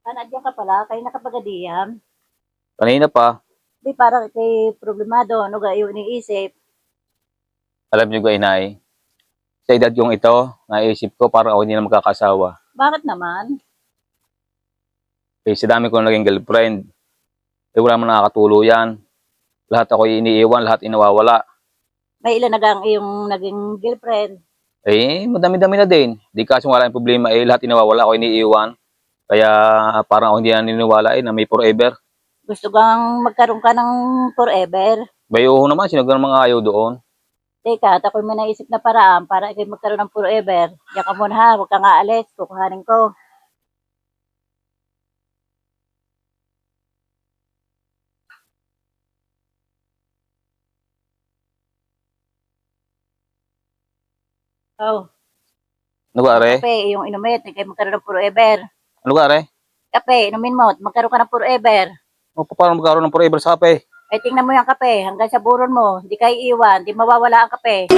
Nandiyan ka pala, kay nakapagadiyam. Kanina pa, Di parang kay problemado, ano ga yung iniisip. alam niyo ga inay, sa edad kong ito, naisip ko parang ako hindi na magkakasawa. Bakit naman? Eh, sa dami ko naging girlfriend, eh wala man nakakatuluyan. Lahat ako iniiwan, lahat inawawala. May ilan na gang iyong naging girlfriend. Eh, madami-dami na din. Di kasi wala yung problema, eh lahat inawawala ako iniiwan. Kaya parang ako hindi na naniniwala na may forever. Gusto gang magkaroon ka ng forever. Bayuho naman, sino ganun mga ayaw doon. Teka, at ako'y may naisip na paraan para ikay magkaroon ng forever. Diyan ka muna ha, huwag kang aalis, kukuhanin ko. Oh, Ano ga, are? kape, yung inumin, ikay magkaroon ng forever. Ano ga, are? Kape, inumin mo, at magkaroon ka ng forever. O, paano magkaroon ng forever sa kape? Ay, tingnan mo yung kape, hanggang sa buron mo, di kayo iwan, di mawawala ang kape.